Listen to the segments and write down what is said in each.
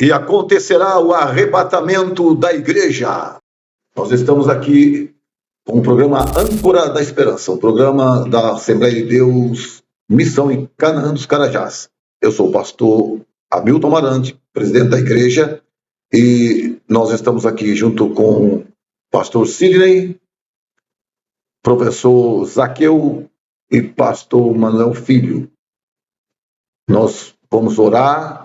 E acontecerá o arrebatamento da igreja. Nós estamos aqui com o programa Âncora da Esperança, o programa da Assembleia de Deus, Missão em Canaã dos Carajás. Eu sou o pastor Hamilton Marante, presidente da igreja, e nós estamos aqui junto com o pastor Sidney, professor Zaqueu e pastor Manuel Filho. Nós vamos orar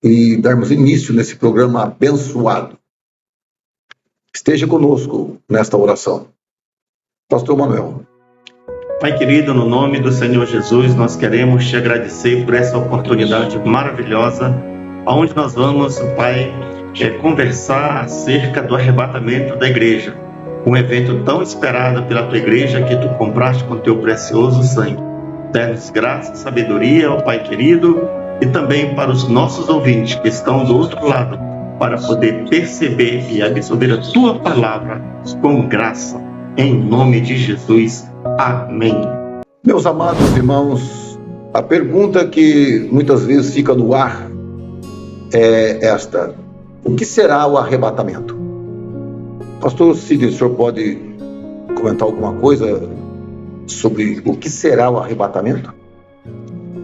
e darmos início nesse programa abençoado. Esteja conosco nesta oração. Pastor Manuel. Pai querido, no nome do Senhor Jesus, nós queremos te agradecer por essa oportunidade maravilhosa, onde nós vamos, Pai, conversar acerca do arrebatamento da igreja, um evento tão esperado pela tua igreja que tu compraste com teu precioso sangue. Dá-nos graça, sabedoria, ó Pai querido, e também para os nossos ouvintes que estão do outro lado, para poder perceber e absorver a tua palavra com graça, em nome de Jesus. Amém. Meus amados irmãos, a pergunta que muitas vezes fica no ar é esta: o que será o arrebatamento? Pastor Sidney, o senhor pode comentar alguma coisa sobre o que será o arrebatamento?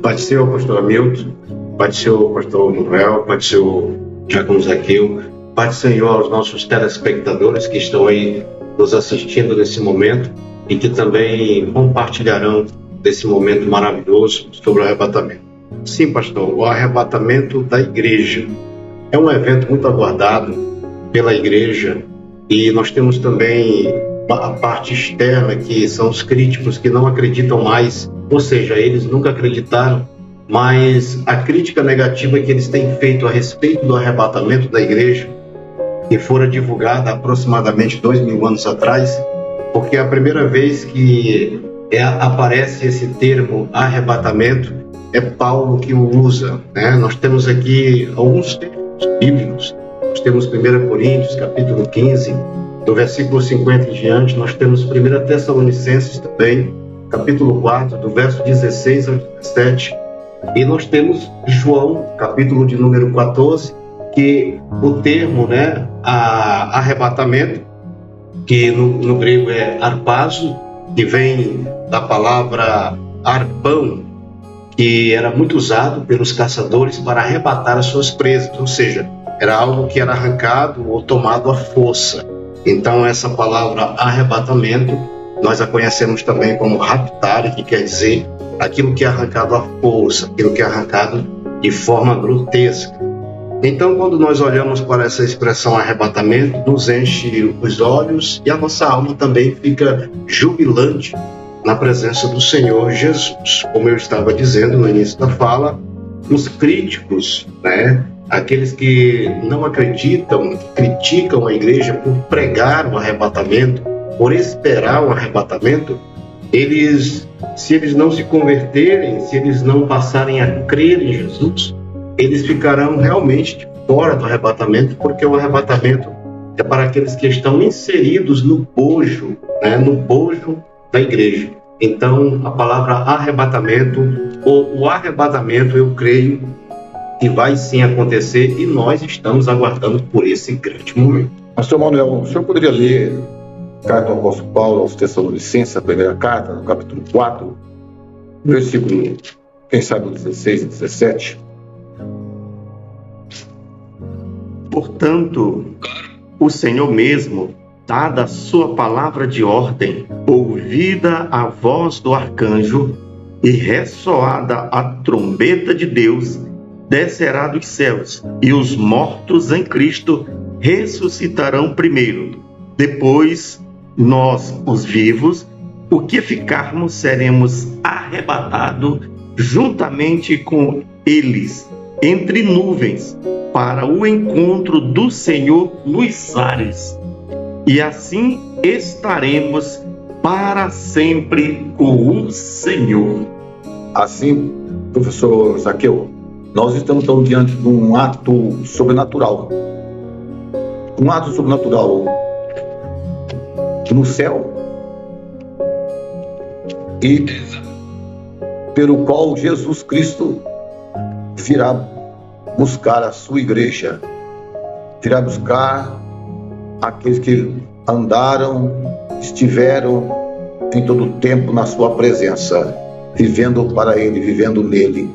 Pode ser o pastor Hamilton, pode ser o pastor Manuel, pode ser o diácono Zaqueu, pode ser aos nossos telespectadores que estão aí nos assistindo nesse momento e que também compartilharão desse momento maravilhoso sobre o arrebatamento. Sim, pastor, o arrebatamento da igreja é um evento muito aguardado pela igreja, e nós temos também a parte externa, que são os críticos que não acreditam mais, ou seja, eles nunca acreditaram, mas a crítica negativa que eles têm feito a respeito do arrebatamento da igreja, que fora divulgada há aproximadamente 2000 anos atrás, porque a primeira vez que aparece esse termo arrebatamento é Paulo que o usa, né? Nós temos aqui alguns textos bíblicos. Nós temos 1 Coríntios, capítulo 15, do versículo 50 em diante. Nós temos 1 Tessalonicenses também, capítulo 4, do verso 16 ao 17. E nós temos João, capítulo de número 14, que o termo, né, arrebatamento, que no grego é arpazo, que vem da palavra arpão, que era muito usado pelos caçadores para arrebatar as suas presas, ou seja, era algo que era arrancado ou tomado à força. Então essa palavra arrebatamento, nós a conhecemos também como raptar, que quer dizer aquilo que é arrancado à força, aquilo que é arrancado de forma grotesca. Então, quando nós olhamos para essa expressão arrebatamento, nos enche os olhos e a nossa alma também fica jubilante na presença do Senhor Jesus. Como eu estava dizendo no início da fala, os críticos, né, aqueles que não acreditam, que criticam a igreja por pregar o arrebatamento, por esperar o arrebatamento, se eles não se converterem, se eles não passarem a crer em Jesus, eles ficarão realmente de fora do arrebatamento, porque o arrebatamento é para aqueles que estão inseridos no bojo, né, no bojo da igreja. Então, a palavra arrebatamento, ou o arrebatamento, eu creio que vai sim acontecer, e nós estamos aguardando por esse grande momento. Pastor Manuel, o senhor poderia ler a carta do apóstolo Paulo aos Tessalonicenses, a primeira carta, no capítulo 4, versículo, quem sabe, 16 e 17? Portanto, o Senhor mesmo, dada a sua palavra de ordem, ouvida a voz do arcanjo e ressoada a trombeta de Deus, descerá dos céus, e os mortos em Cristo ressuscitarão primeiro. Depois, nós, os vivos, o que ficarmos, seremos arrebatados juntamente com eles, entre nuvens, para o encontro do Senhor nos ares. E assim estaremos para sempre com o Senhor. Assim, professor Zaqueu, nós estamos diante de um ato sobrenatural. Um ato sobrenatural no céu, e pelo qual Jesus Cristo virá buscar a sua igreja, virá buscar aqueles que andaram, estiveram em todo o tempo na sua presença, vivendo para Ele, vivendo nele.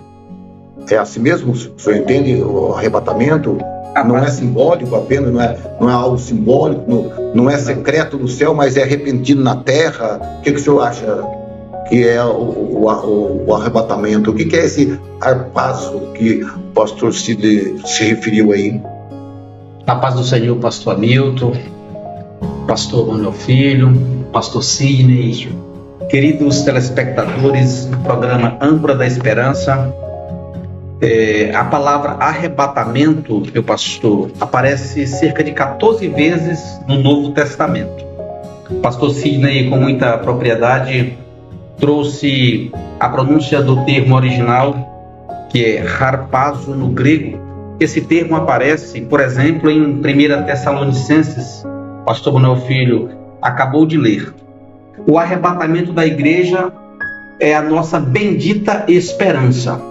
É assim mesmo? O senhor entende o arrebatamento? Não é simbólico apenas, não é algo simbólico, não é secreto no céu, mas é repentino na terra. O que o senhor acha que é o arrebatamento? O que é esse harpazo que o pastor Sidney se referiu aí? A paz do Senhor, pastor Hamilton, pastor Manuel Filho, pastor Sidney, queridos telespectadores do programa Âncora da Esperança. A palavra arrebatamento, meu pastor, aparece cerca de 14 vezes no Novo Testamento. O pastor Sidney, com muita propriedade, trouxe a pronúncia do termo original, que é harpazo no grego. Esse termo aparece, por exemplo, em 1 Tessalonicenses, o pastor Manuel Filho acabou de ler. O arrebatamento da igreja é a nossa bendita esperança.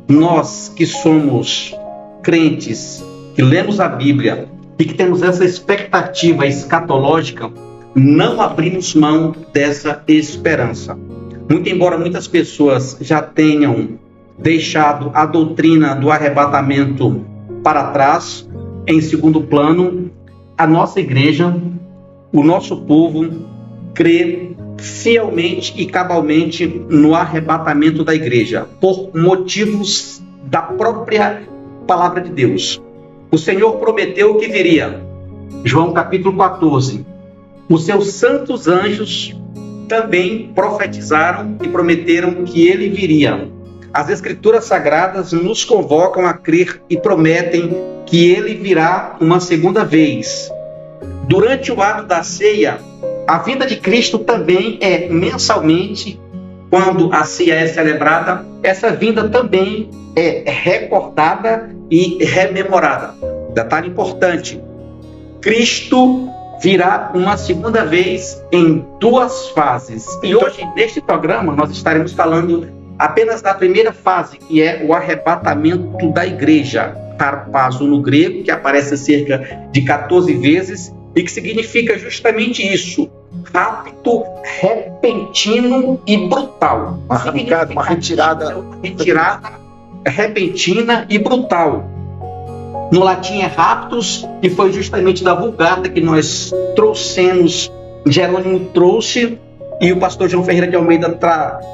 Nós que somos crentes, que lemos a Bíblia e que temos essa expectativa escatológica, não abrimos mão dessa esperança. Muito embora muitas pessoas já tenham deixado a doutrina do arrebatamento para trás, em segundo plano, a nossa igreja, o nosso povo, crê fielmente e cabalmente no arrebatamento da igreja, por motivos da própria palavra de Deus. O Senhor prometeu que viria. João capítulo 14. Os seus santos anjos também profetizaram e prometeram que ele viria. As Escrituras Sagradas nos convocam a crer e prometem que ele virá uma segunda vez. Durante o ato da ceia, a vinda de Cristo também é mensalmente, quando a ceia é celebrada, essa vinda também é recordada e rememorada. Detalhe importante: Cristo virá uma segunda vez em 2 fases. E hoje, neste programa, nós estaremos falando apenas da primeira fase, que é o arrebatamento da igreja. Harpazo no grego, que aparece cerca de 14 vezes, e que significa justamente isso: rápido, repentino e brutal. Uma retirada repentina e brutal. No latim é raptus, que foi justamente da Vulgata que nós trouxemos, Jerônimo trouxe, e o pastor João Ferreira de Almeida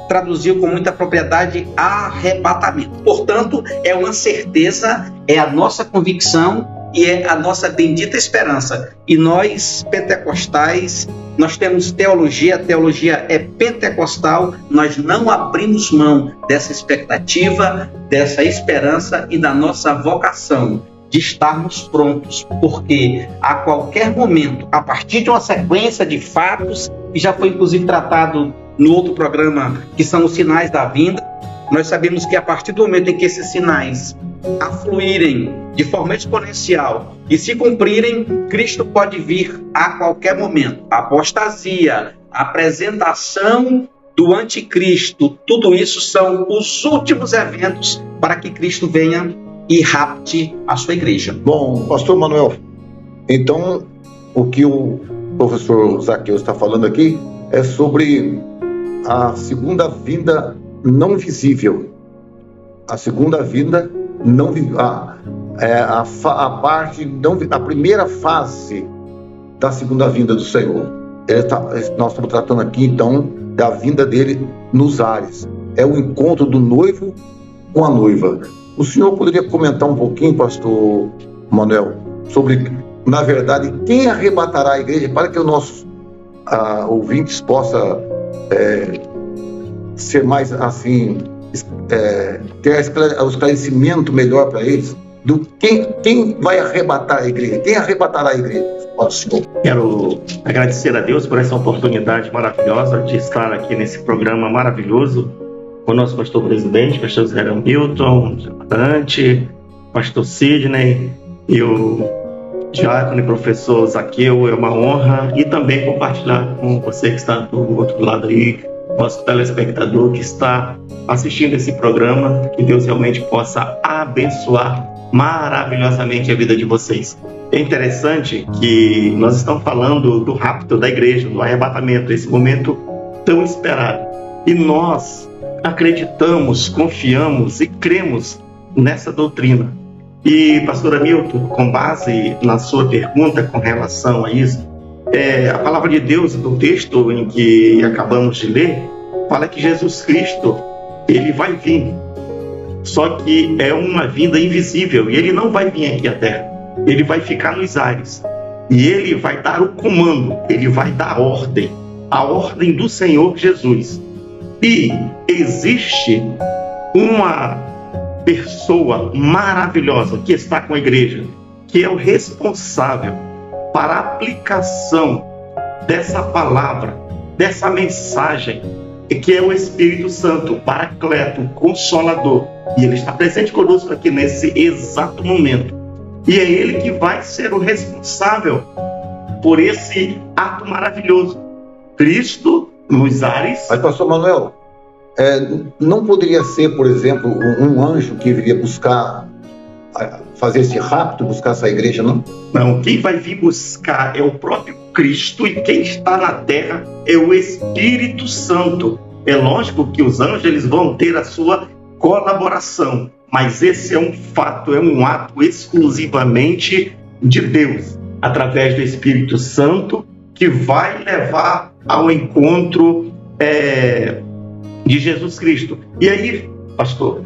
traduziu com muita propriedade arrebatamento. Portanto, é uma certeza, é a nossa convicção e é a nossa bendita esperança. E nós, pentecostais, nós temos teologia, a teologia é pentecostal, nós não abrimos mão dessa expectativa, dessa esperança e da nossa vocação de estarmos prontos, porque a qualquer momento, a partir de uma sequência de fatos, que já foi inclusive tratado no outro programa, que são os sinais da vinda, nós sabemos que a partir do momento em que esses sinais afluírem de forma exponencial e se cumprirem, Cristo pode vir a qualquer momento. A apostasia, a apresentação do anticristo, tudo isso são os últimos eventos para que Cristo venha e rapte a sua igreja. Bom, pastor Manuel, então o que o professor Zaqueu está falando aqui é sobre a segunda vinda não visível. A segunda vinda não a primeira fase da segunda vinda do Senhor. Nós estamos tratando aqui então da vinda dele nos ares. É o encontro do noivo com a noiva. O senhor poderia comentar um pouquinho, pastor Manuel, sobre, na verdade, quem arrebatará a igreja, para que os nossos ouvintes possam ser mais assim, ter o esclarecimento melhor para eles do quem vai arrebatar a igreja? Quem arrebatará a igreja? Senhor. Quero agradecer a Deus por essa oportunidade maravilhosa de estar aqui nesse programa maravilhoso com o nosso pastor presidente, pastor Zé Hamilton, Dante, pastor Sidney e o diácono e professor Zaqueu. É uma honra, e também compartilhar com você que está do outro lado aí nosso telespectador que está assistindo esse programa, que Deus realmente possa abençoar maravilhosamente a vida de vocês. É interessante que nós estamos falando do rapto da igreja, do arrebatamento, esse momento tão esperado. E nós acreditamos, confiamos e cremos nessa doutrina. E, pastor Hamilton, com base na sua pergunta com relação a isso, a palavra de Deus, do texto em que acabamos de ler, fala que Jesus Cristo, ele vai vir. Só que é uma vinda invisível, e ele não vai vir aqui à terra. Ele vai ficar nos ares. E ele vai dar o comando, ele vai dar a ordem do Senhor Jesus. E existe uma pessoa maravilhosa que está com a igreja, que é o responsável para a aplicação dessa palavra, dessa mensagem, que é o Espírito Santo, o Paracleto, o Consolador. E ele está presente conosco aqui nesse exato momento. E é ele que vai ser o responsável por esse ato maravilhoso. Cristo nos ares. Mas, pastor Manuel, não poderia ser, por exemplo, um anjo que viria buscar, fazer esse rapto, buscar essa igreja, não? Não, quem vai vir buscar é o próprio Cristo, e quem está na terra é o Espírito Santo. É lógico que os anjos eles vão ter a sua colaboração, mas esse é um fato, é um ato exclusivamente de Deus, através do Espírito Santo, que vai levar ao encontro de Jesus Cristo. E aí, pastor,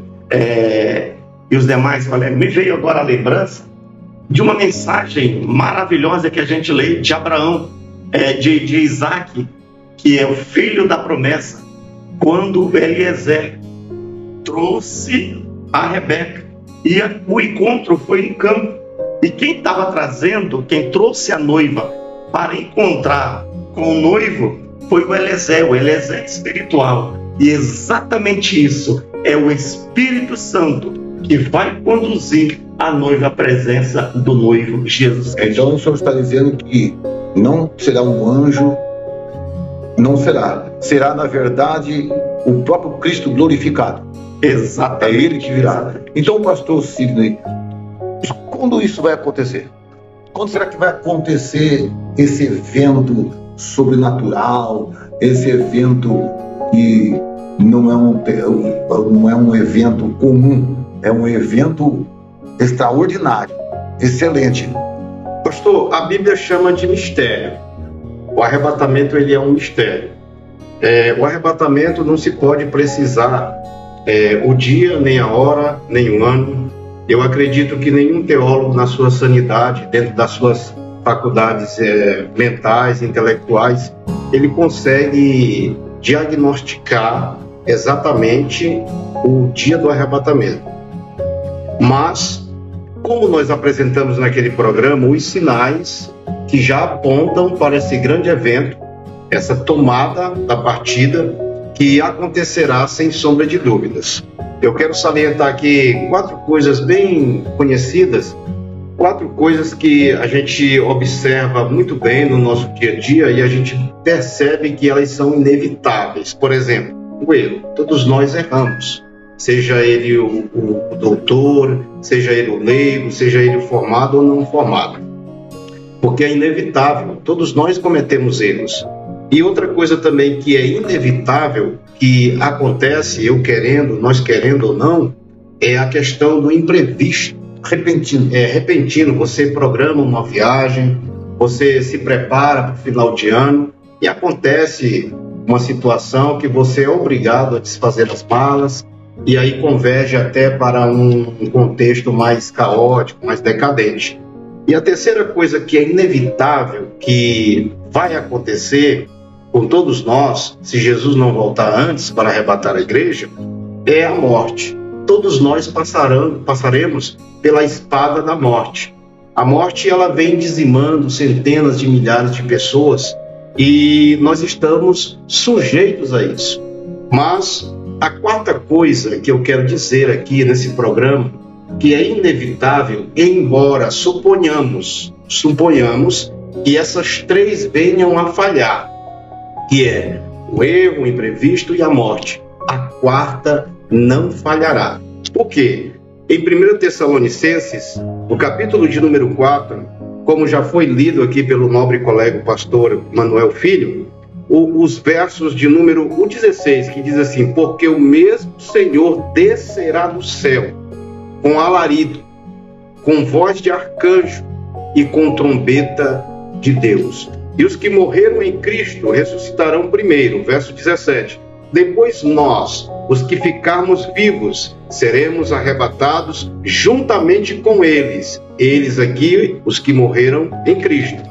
e os demais, me veio agora a lembrança de uma mensagem maravilhosa que a gente lê de Abraão, de Isaac, que é o filho da promessa, quando Eliezer trouxe a Rebeca, e o encontro foi no campo, e quem trouxe a noiva para encontrar com o noivo foi o Eliezer espiritual. E exatamente isso, é o Espírito Santo que vai conduzir a noiva à presença do noivo Jesus Cristo. Então o senhor está dizendo que não será um anjo, não será. Será, na verdade, o próprio Cristo glorificado. Exatamente. É ele que virá. Então, pastor Sidney, quando isso vai acontecer? Quando será que vai acontecer esse evento sobrenatural, esse evento que não é um evento comum, é um evento extraordinário, excelente? Pastor, a Bíblia chama de mistério. O arrebatamento ele é um mistério. O arrebatamento não se pode precisar o dia, nem a hora, nem o ano. Eu acredito que nenhum teólogo, na sua sanidade, dentro das suas faculdades mentais, intelectuais, ele consegue diagnosticar exatamente o dia do arrebatamento. Mas, como nós apresentamos naquele programa, os sinais que já apontam para esse grande evento, essa tomada da partida, que acontecerá sem sombra de dúvidas. Eu quero salientar aqui 4 coisas bem conhecidas, 4 coisas que a gente observa muito bem no nosso dia a dia e a gente percebe que elas são inevitáveis. Por exemplo, o erro. Todos nós erramos, seja ele o doutor, seja ele o leigo, seja ele o formado ou não formado, porque é inevitável, todos nós cometemos erros. E outra coisa também que é inevitável, que acontece, nós querendo ou não, é a questão do imprevisto, repentino. Repentino, você programa uma viagem, você se prepara para o final de ano e acontece uma situação que você é obrigado a desfazer as malas e aí converge até para um contexto mais caótico, mais decadente. E a terceira coisa que é inevitável, que vai acontecer com todos nós, se Jesus não voltar antes para arrebatar a igreja, é a morte. Todos nós passaremos pela espada da morte. A morte ela vem dizimando centenas de milhares de pessoas e nós estamos sujeitos a isso. Mas a quarta coisa que eu quero dizer aqui nesse programa, que é inevitável, embora suponhamos que essas 3 venham a falhar, que é o erro, o imprevisto e a morte. A quarta não falhará. Por quê? Em 1 Tessalonicenses, no capítulo de número 4, como já foi lido aqui pelo nobre colega o pastor Manuel Filho, os versos de número 16, que diz assim: porque o mesmo Senhor descerá do céu com alarido, com voz de arcanjo e com trombeta de Deus. E os que morreram em Cristo ressuscitarão primeiro. Verso 17. Depois nós, os que ficarmos vivos, seremos arrebatados juntamente com eles. Eles aqui, os que morreram em Cristo.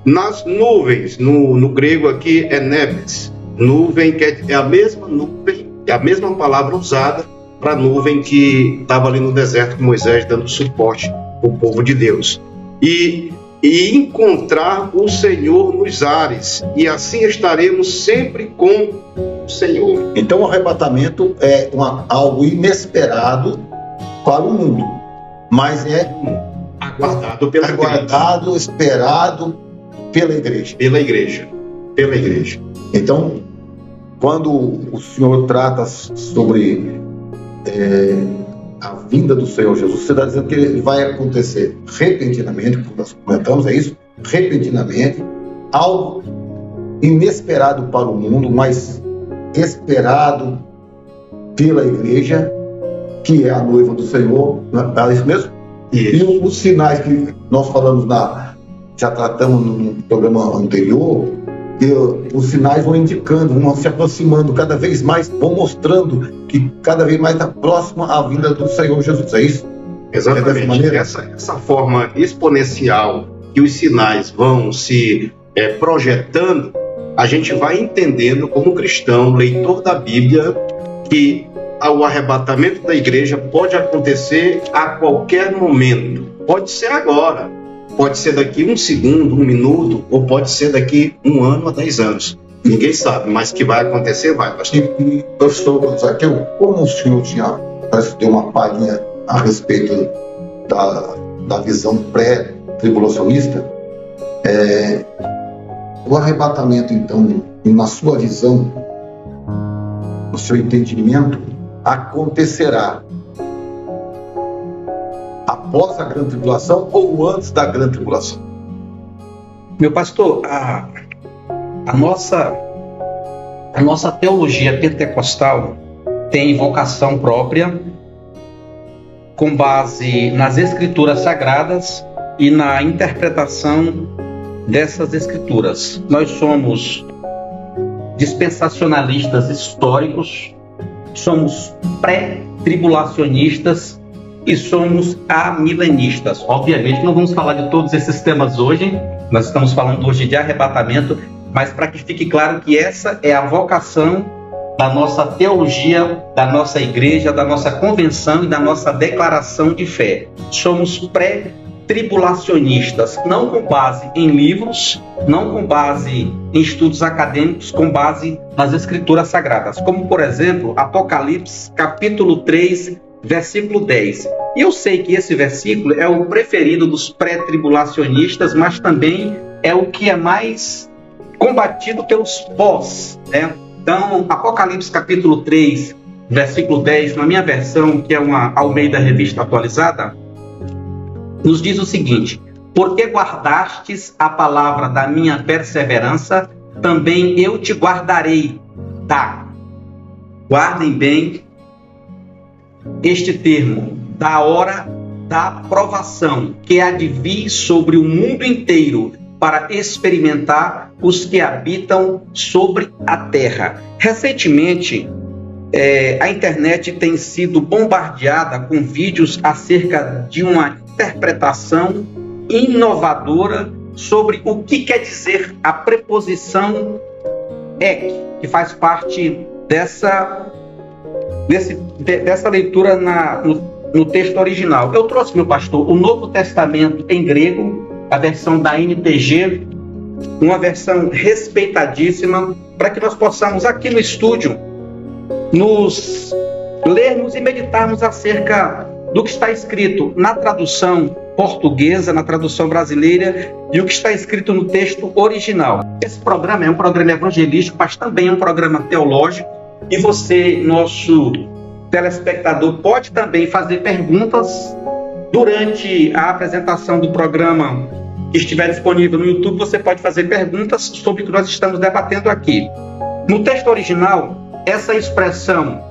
Nas nuvens, no grego aqui é nebes. Nuvem, que é a mesma nuvem, é a mesma palavra usada para a nuvem que estava ali no deserto com Moisés dando suporte ao povo de Deus. E encontrar o Senhor nos ares, e assim estaremos sempre com o Senhor. Então o arrebatamento é algo inesperado para o mundo, mas é aguardado pela igreja. Esperado pela igreja. Pela igreja. Então, quando o Senhor trata sobre a vinda do Senhor Jesus, você está dizendo que ele vai acontecer repentinamente, como nós comentamos, é isso? Repentinamente, algo inesperado para o mundo, mas esperado pela igreja, que é a noiva do Senhor, não é isso mesmo? Isso. E os sinais que nós falamos já tratamos no programa anterior, que os sinais vão indicando, vão se aproximando cada vez mais, vão mostrando que cada vez mais está próxima à vinda do Senhor Jesus, é isso? Exatamente. Essa forma exponencial que os sinais vão se projetando, a gente vai entendendo como cristão, leitor da Bíblia, que o arrebatamento da igreja pode acontecer a qualquer momento. Pode ser agora, pode ser daqui 1 segundo, 1 minuto, ou pode ser daqui 1 ano a 10 anos. Ninguém sabe, mas que vai acontecer, vai, pastor. E pastor Zaqueu, como o senhor deu uma palhinha a respeito da visão pré-tribulacionista, o arrebatamento, então, na sua visão, no seu entendimento, acontecerá após a grande tribulação ou antes da grande tribulação? Meu pastor, a nossa teologia pentecostal tem vocação própria, com base nas escrituras sagradas e na interpretação dessas escrituras. Nós somos dispensacionalistas históricos, somos pré-tribulacionistas e somos amilenistas. Obviamente não vamos falar de todos esses temas hoje, nós estamos falando hoje de arrebatamento, mas para que fique claro que essa é a vocação da nossa teologia, da nossa igreja, da nossa convenção e da nossa declaração de fé. Somos pré-tribulacionistas, não com base em livros, não com base em estudos acadêmicos, com base nas escrituras sagradas, como por exemplo, Apocalipse capítulo 3, versículo 10. E eu sei que esse versículo é o preferido dos pré-tribulacionistas, mas também é o que é mais combatido pelos pós, né? Então, Apocalipse capítulo 3, versículo 10, na minha versão, que é uma Almeida Revista Atualizada, nos diz o seguinte: porque guardastes a palavra da minha perseverança, também eu te guardarei. Tá? Guardem bem este termo, da hora da provação, que há de vir sobre o mundo inteiro, para experimentar os que habitam sobre a terra. Recentemente, a internet tem sido bombardeada com vídeos acerca de uma interpretação inovadora sobre o que quer dizer a preposição ek, que faz parte dessa leitura no texto original. Eu trouxe, meu pastor, o Novo Testamento em grego, a versão da NTG, uma versão respeitadíssima, para que nós possamos aqui no estúdio nos lermos e meditarmos acerca do que está escrito na tradução portuguesa, na tradução brasileira, e o que está escrito no texto original. Esse programa é um programa evangelístico, mas também é um programa teológico, e você, nosso telespectador, pode também fazer perguntas durante a apresentação do programa que estiver disponível no YouTube. Você pode fazer perguntas sobre o que nós estamos debatendo aqui. No texto original, essa expressão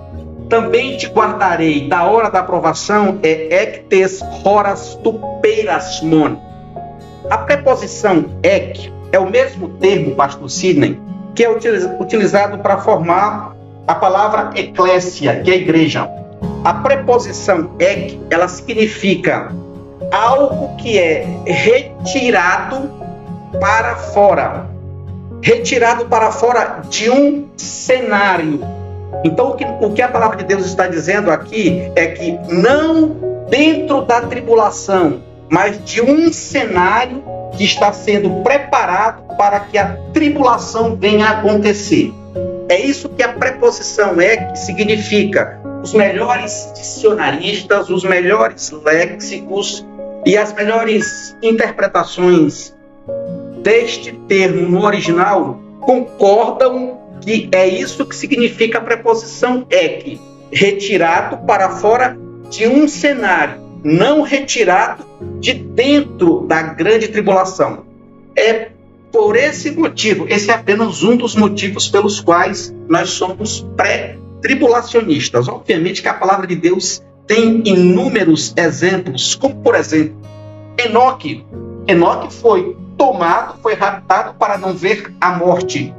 "também te guardarei da hora da aprovação" é ectes horas tu peirasmon. A preposição ek é o mesmo termo, pastor Sidney, que é utilizado para formar a palavra eclésia, que é a igreja. A preposição ek, ela significa algo que é retirado para fora. Retirado para fora de um cenário. Então, o que a palavra de Deus está dizendo aqui é que não dentro da tribulação, mas de um cenário que está sendo preparado para que a tribulação venha a acontecer. É isso que a preposição ek significa. Os melhores dicionaristas, os melhores léxicos e as melhores interpretações deste termo no original concordam que é isso que significa a preposição ek, retirado para fora de um cenário, não retirado de dentro da grande tribulação. É por esse motivo, esse é apenas um dos motivos pelos quais nós somos pré-tribulacionistas. Obviamente que a palavra de Deus tem inúmeros exemplos, como por exemplo, Enoque. Enoque foi tomado, foi raptado para não ver a morte.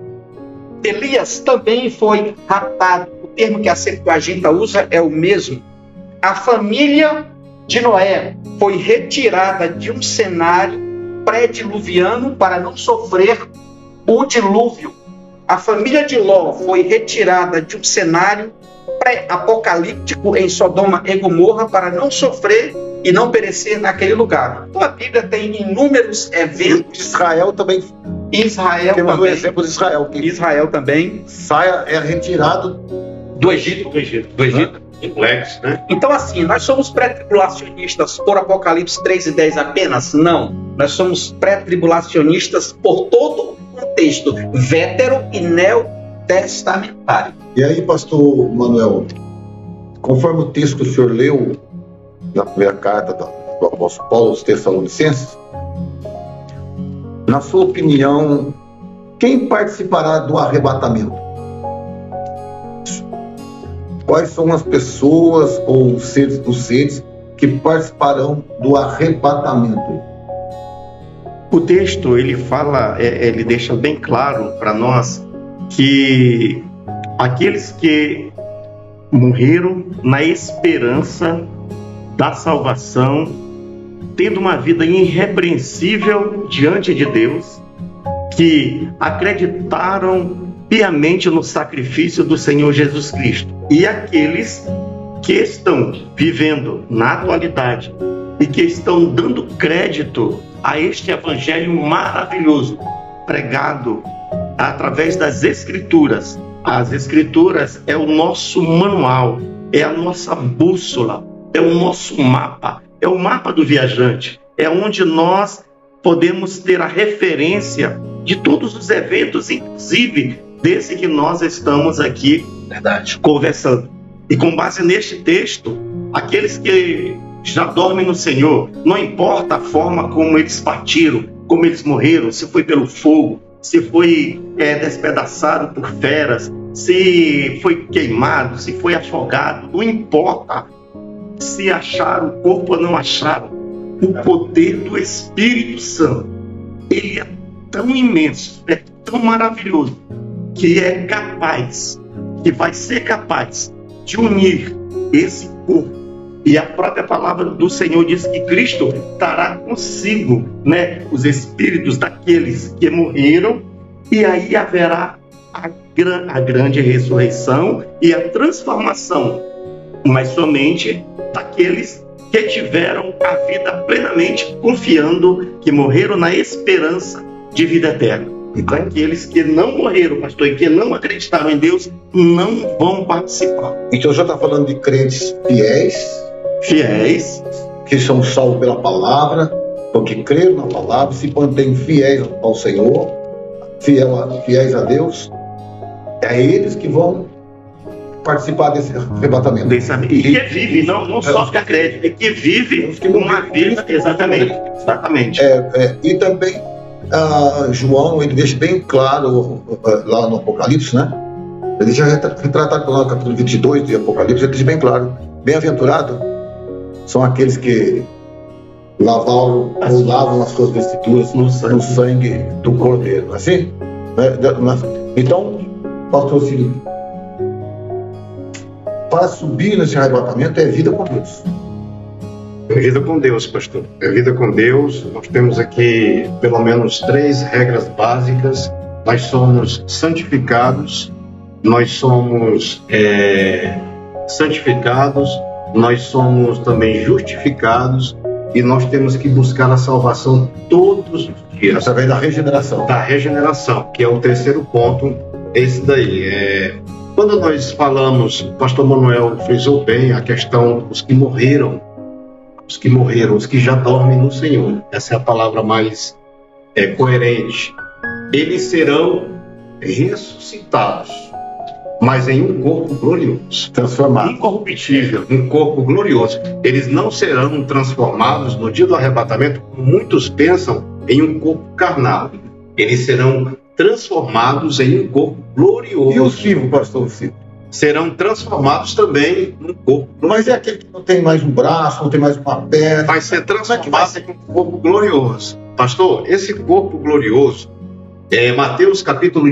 Elias também foi raptado. O termo que a Septuaginta usa é o mesmo. A família de Noé foi retirada de um cenário pré-diluviano para não sofrer o dilúvio. A família de Ló foi retirada de um cenário pré-apocalíptico em Sodoma e Gomorra para não sofrer e não perecer naquele lugar. Então a Bíblia tem inúmeros eventos. Israel também. Temos o exemplo de Israel. Que Israel também. É retirado do Egito. Complexo, né? Então, assim, nós somos pré-tribulacionistas por Apocalipse 3:10 apenas? Não. Nós somos pré-tribulacionistas por todo o contexto vétero e neotestamentário. E aí, pastor Manuel, conforme o texto que o senhor leu na primeira carta do apóstolo Paulo aos Tessalonicenses, na sua opinião, quem participará do arrebatamento? Quais são as pessoas ou os seres que participarão do arrebatamento? O texto, ele fala, ele deixa bem claro para nós que aqueles que morreram na esperança da salvação, tendo uma vida irrepreensível diante de Deus, que acreditaram piamente no sacrifício do Senhor Jesus Cristo. E aqueles que estão vivendo na atualidade e que estão dando crédito a este evangelho maravilhoso pregado através das Escrituras. As Escrituras é o nosso manual, é a nossa bússola, é o nosso mapa, é o mapa do viajante, é onde nós podemos ter a referência de todos os eventos, inclusive desse que nós estamos aqui conversando. E com base neste texto, aqueles que já dormem no Senhor, não importa a forma como eles partiram, como eles morreram, se foi pelo fogo, se foi despedaçado por feras, se foi queimado, se foi afogado, não importa se acharam o corpo ou não acharam. O poder do Espírito Santo, ele é tão imenso, é tão maravilhoso, que é capaz, que vai ser capaz de unir esse corpo. E a própria palavra do Senhor diz que Cristo estará consigo, os espíritos daqueles que morreram, e aí haverá a grande ressurreição e a transformação, mas somente daqueles que tiveram a vida plenamente confiando, que morreram na esperança de vida eterna. Então, aqueles que não morreram, pastor, e que não acreditaram em Deus, não vão participar. Então, já está falando de crentes fiéis, fiéis, que são salvos pela palavra, porque creram na palavra, se mantêm fiéis ao Senhor, fiéis a Deus. É eles que vão participar desse arrebatamento. e que vive, não só que acredita, que vive uma vida, exatamente. E também João, ele deixa bem claro lá no Apocalipse, né? Ele deixa retratado lá no capítulo 22 de Apocalipse, ele deixa bem claro: bem-aventurado são aqueles que lavam as suas vestiduras no sangue do Cordeiro, assim? Então, pastor Cílio, para subir nesse arrebatamento é vida com Deus. É vida com Deus, pastor. É vida com Deus. Nós temos aqui pelo menos 3 regras básicas. Nós somos santificados, nós somos santificados, nós somos também justificados e nós temos que buscar a salvação todos os dias. Através da regeneração. Da regeneração, que é o 3º ponto, esse daí. Quando nós falamos, o pastor Manuel frisou bem a questão dos que morreram, os que já dormem no Senhor. Essa é a palavra mais coerente. Eles serão ressuscitados, mas em um corpo glorioso, transformado, incorruptível, um corpo glorioso. Eles não serão transformados no dia do arrebatamento, como muitos pensam, em um corpo carnal. Eles serão transformados em um corpo glorioso. E os vivos, pastor Cílio? Serão transformados também num corpo glorioso. Mas é aquele que não tem mais um braço, não tem mais uma perna. Vai ser transformado em um corpo glorioso. Pastor, esse corpo glorioso, Mateus capítulo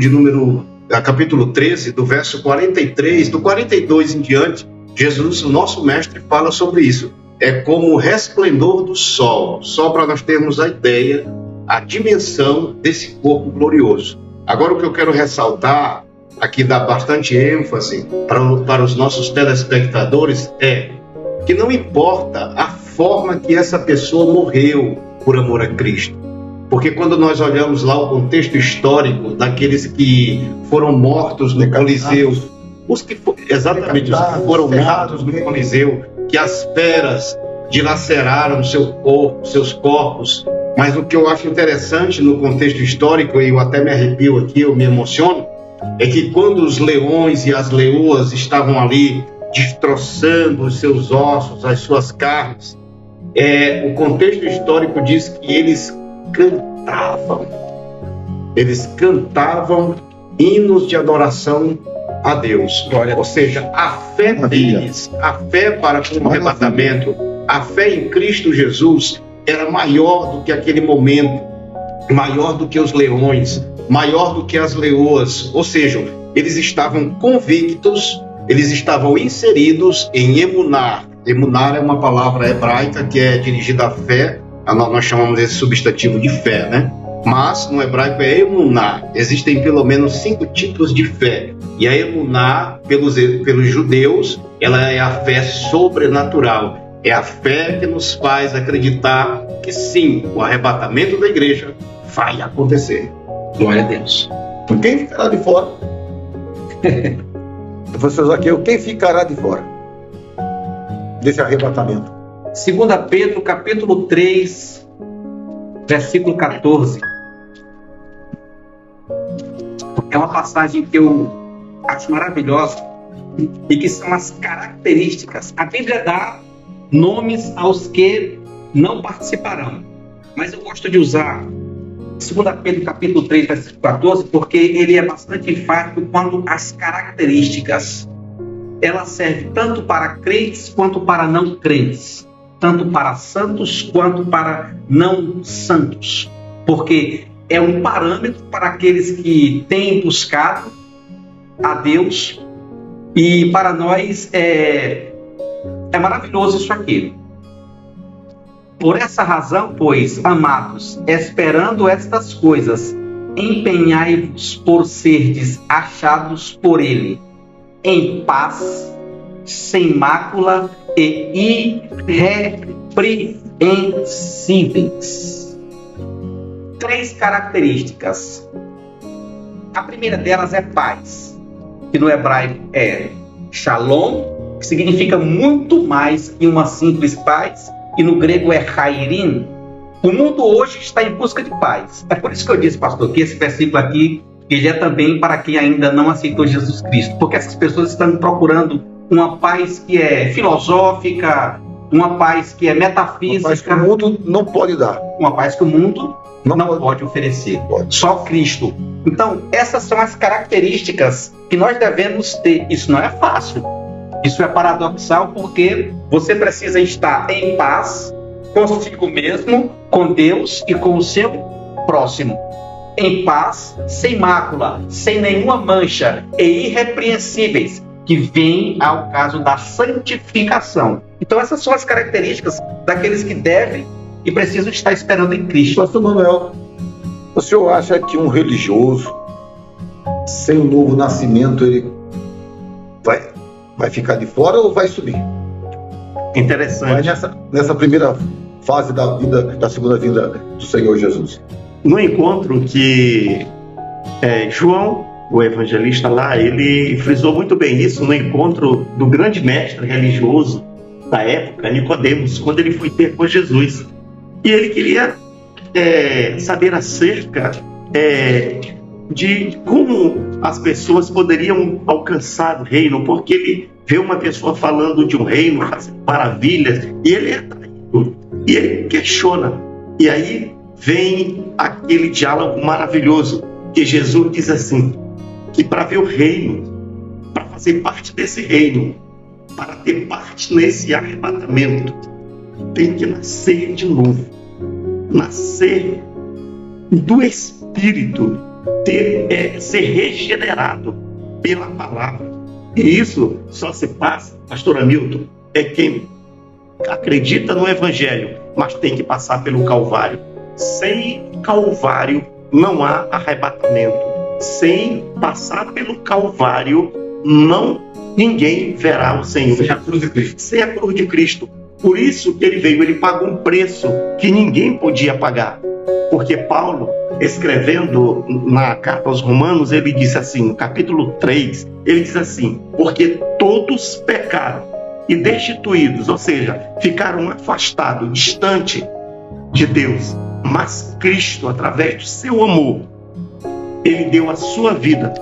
13, do verso 43, do 42 em diante, Jesus, o nosso mestre, fala sobre isso. É como o resplendor do sol, só para nós termos a ideia, a dimensão desse corpo glorioso. Agora, o que eu quero ressaltar, aqui dar bastante ênfase para os nossos telespectadores, é que não importa a forma que essa pessoa morreu por amor a Cristo. Porque quando nós olhamos lá o contexto histórico daqueles que foram mortos no Coliseu, os que foram mortos no Coliseu, que as feras dilaceraram seus corpos. Mas o que eu acho interessante no contexto histórico, e eu até me arrepio aqui, eu me emociono, é que quando os leões e as leoas estavam ali destroçando os seus ossos, as suas carnes, o contexto histórico diz que eles cantavam hinos de adoração a Deus. Ou seja, a fé deles, a fé para com o arrebatamento, a fé em Cristo Jesus era maior do que aquele momento, maior do que os leões, maior do que as leoas. Ou seja, eles estavam convictos, eles estavam inseridos em emunar. Emunar é uma palavra hebraica que é dirigida à fé. Nós chamamos esse substantivo de fé, né? Mas no hebraico é emuná. Existem pelo menos 5 tipos de fé. E a emuná, pelos judeus, ela é a fé sobrenatural. É a fé que nos faz acreditar que sim, o arrebatamento da igreja vai acontecer. Glória a Deus. Quem ficará de fora? Professor Zaqueu, quem ficará de fora desse arrebatamento? 2 Pedro, capítulo 3, versículo 14. É uma passagem que eu acho maravilhosa e que são as características. A Bíblia dá nomes aos que não participarão, mas eu gosto de usar 2 Pedro, capítulo 3, versículo 14, porque ele é bastante enfático quanto às características. Ela serve tanto para crentes quanto para não crentes, tanto para santos quanto para não santos, porque é um parâmetro para aqueles que têm buscado a Deus, e para nós é maravilhoso isso aqui. Por essa razão, pois, amados, esperando estas coisas, empenhai-vos por serdes achados por Ele, em paz, sem mácula e irrepreensíveis. 3 características. A primeira delas é paz, que no hebraico é shalom, que significa muito mais que uma simples paz, e no grego é chairin. O mundo hoje está em busca de paz. É por isso que eu disse, pastor, que esse versículo aqui, ele é também para quem ainda não aceitou Jesus Cristo, porque essas pessoas estão procurando uma paz que é filosófica, uma paz que é metafísica. Uma paz que o mundo não pode dar. Uma paz que o mundo não pode oferecer. Só Cristo. Então, essas são as características que nós devemos ter. Isso não é fácil. Isso é paradoxal, porque você precisa estar em paz consigo mesmo, com Deus e com o seu próximo. Em paz, sem mácula, sem nenhuma mancha e irrepreensíveis, que vem ao caso da santificação. Então, essas são as características daqueles que devem e precisam estar esperando em Cristo. Pastor Manuel, o senhor acha que um religioso sem o novo nascimento ele vai ficar de fora ou vai subir? Interessante. Vai nessa primeira fase da vida, da segunda vinda do Senhor Jesus. No encontro que João, o evangelista lá, ele frisou muito bem isso no encontro do grande mestre religioso da época, Nicodemos, quando ele foi ter com Jesus. E ele queria saber acerca de como as pessoas poderiam alcançar o reino, porque ele vê uma pessoa falando de um reino, fazendo maravilhas, e ele é atraído, e ele questiona. E aí vem aquele diálogo maravilhoso, que Jesus diz assim, que para ver o reino, para fazer parte desse reino, para ter parte nesse arrebatamento, tem que nascer de novo, nascer do Espírito, ser regenerado pela palavra. E isso só se passa, pastor Hamilton, é quem acredita no Evangelho, mas tem que passar pelo Calvário. Sem Calvário não há arrebatamento. Sem passar pelo Calvário, ninguém verá o Senhor. Sem a cruz de Cristo. Sem a cruz de Cristo. Por isso que ele veio, ele pagou um preço que ninguém podia pagar. Porque Paulo, escrevendo na carta aos Romanos, ele disse assim, no capítulo 3, ele diz assim, porque todos pecaram e destituídos, ou seja, ficaram afastados, distantes de Deus. Mas Cristo, através do seu amor, ele deu a sua vida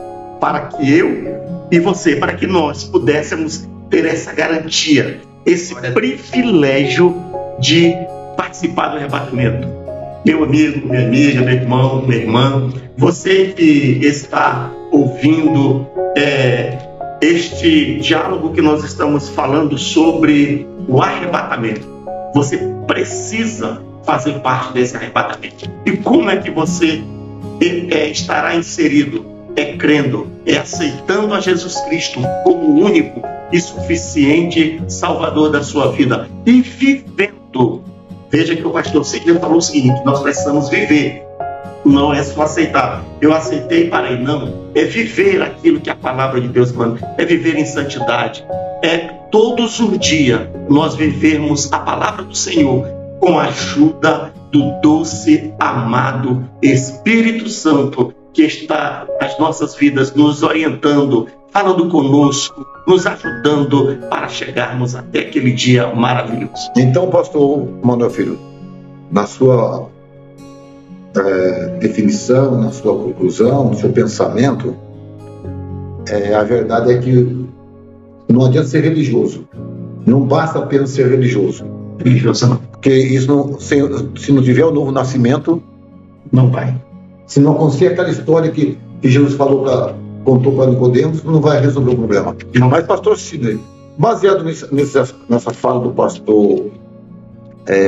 para que eu e você, para que nós pudéssemos ter essa garantia, esse privilégio de participar do arrebatamento. Meu amigo, minha amiga, meu irmão, minha irmã, você que está ouvindo este diálogo que nós estamos falando sobre o arrebatamento, você precisa fazer parte desse arrebatamento. E como é que você estará inserido? Crendo, aceitando a Jesus Cristo como o único e suficiente Salvador da sua vida e vivendo. Veja que o pastor Sidney falou o seguinte, nós precisamos viver, não é só aceitar. Eu aceitei e parei, não. É viver aquilo que a palavra de Deus manda, é viver em santidade, todos os dias nós vivermos a palavra do Senhor com a ajuda do doce, amado Espírito Santo, que está nas nossas vidas, nos orientando, falando conosco, nos ajudando para chegarmos até aquele dia maravilhoso. Então, pastor Manuel Filho, na sua definição, na sua conclusão, no seu pensamento, a verdade é que não adianta ser religioso. Não basta apenas ser religioso. Porque isso se não tiver o novo nascimento, não vai. Se não acontecer aquela história que Jesus contou para Nicodemos, não vai resolver o problema. Mas, pastor Sidney, baseado nessa fala do pastor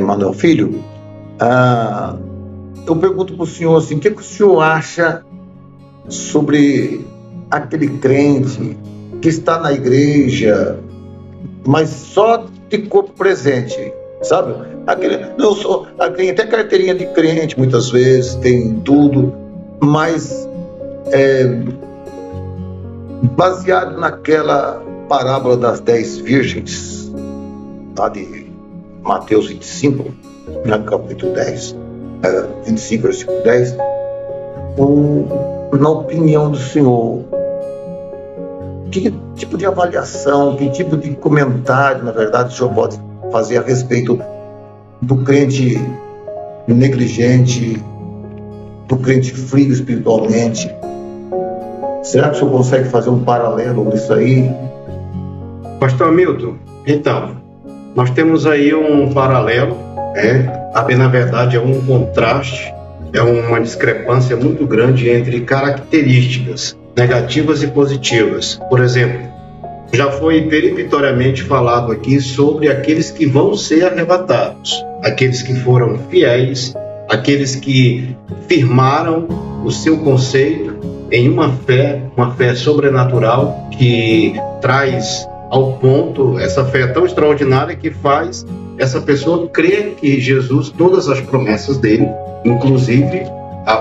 Manuel Filho, eu pergunto para o senhor assim, o que o senhor acha sobre aquele crente que está na igreja, mas só de corpo presente, sabe? Tem até carteirinha de crente muitas vezes, tem tudo, mas baseado naquela parábola das 10 virgens, lá de Mateus 25, no capítulo 10, 25, versículo 10, na opinião do senhor, que tipo de avaliação, que tipo de comentário, na verdade, o senhor pode fazer a respeito do crente negligente, do crente frio espiritualmente? Será que o senhor consegue fazer um paralelo nisso aí? Pastor Hamilton, então, nós temos aí um paralelo, na verdade é um contraste, é uma discrepância muito grande entre características negativas e positivas. Por exemplo, já foi peremptoriamente falado aqui sobre aqueles que vão ser arrebatados, aqueles que foram fiéis, aqueles que firmaram o seu conceito em uma fé sobrenatural que traz ao ponto, essa fé tão extraordinária que faz essa pessoa crer que Jesus, todas as promessas dele, inclusive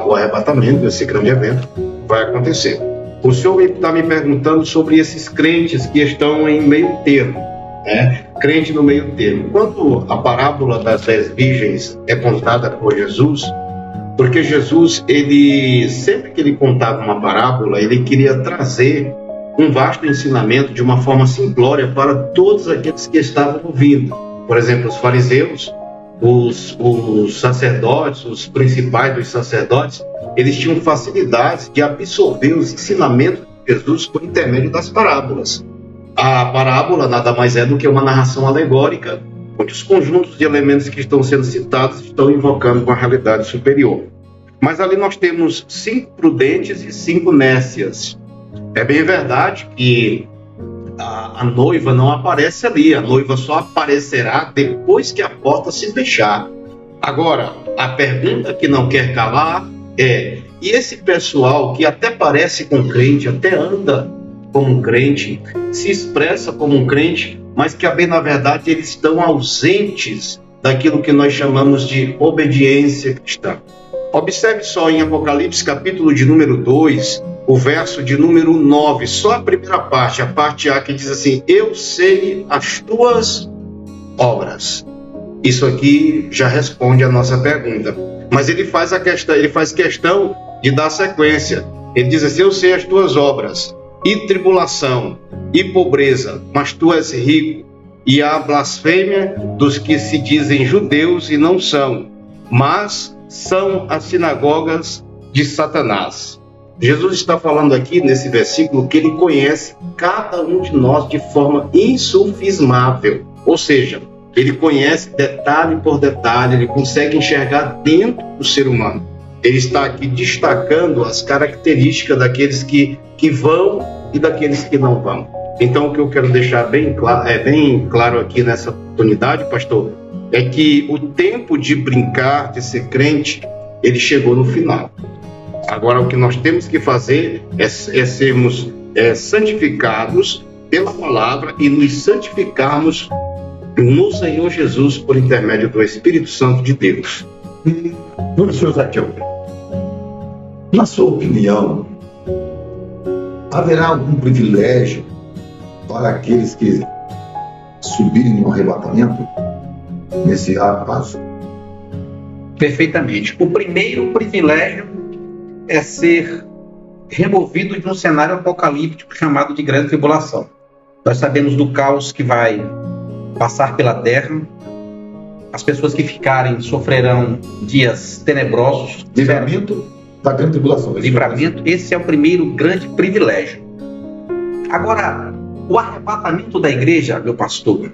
o arrebatamento, esse grande evento, vai acontecer. O senhor está me perguntando sobre esses crentes que estão em meio termo, crente no meio termo. Quando a parábola das 10 virgens é contada por Jesus, porque Jesus, ele sempre que ele contava uma parábola, ele queria trazer um vasto ensinamento de uma forma simplória para todos aqueles que estavam ouvindo. Por exemplo, os fariseus, os sacerdotes, os principais dos sacerdotes, eles tinham facilidade de absorver os ensinamentos de Jesus por intermédio das parábolas. A parábola nada mais é do que uma narração alegórica, onde os conjuntos de elementos que estão sendo citados estão invocando uma realidade superior. Mas ali nós temos 5 prudentes e 5 nécias. É bem verdade que a noiva não aparece ali, a noiva só aparecerá depois que a porta se fechar. Agora, a pergunta que não quer calar é: e esse pessoal que até parece com crente, até anda como um crente, se expressa como um crente, mas que, bem na verdade, eles estão ausentes daquilo que nós chamamos de obediência cristã? Observe só em Apocalipse, capítulo de número 2, o verso de número 9, só a primeira parte, a parte A, que diz assim: eu sei as tuas obras. Isso aqui já responde a nossa pergunta. Mas ele faz questão de dar sequência. Ele diz assim: eu sei as tuas obras, e tribulação, e pobreza, mas tu és rico, e a blasfêmia dos que se dizem judeus e não são, mas são as sinagogas de Satanás. Jesus está falando aqui nesse versículo que ele conhece cada um de nós de forma insufismável, ou seja, ele conhece detalhe por detalhe, ele consegue enxergar dentro do ser humano. Ele está aqui destacando as características daqueles que vão e daqueles que não vão. Então, o que eu quero deixar bem claro aqui nessa oportunidade, pastor, é que o tempo de brincar, de ser crente, ele chegou no final. Agora, o que nós temos que fazer é sermos santificados pela palavra e nos santificarmos no Senhor Jesus por intermédio do Espírito Santo de Deus. Professor Zaqueu, na sua opinião, haverá algum privilégio para aqueles que subirem no arrebatamento nesse passo? Perfeitamente. O primeiro privilégio é ser removido de um cenário apocalíptico chamado de grande tribulação. Nós sabemos do caos que vai passar pela terra. As pessoas que ficarem sofrerão dias tenebrosos. Livramento da grande tribulação. Livramento, esse é o primeiro grande privilégio. Agora, o arrebatamento da igreja, meu pastor,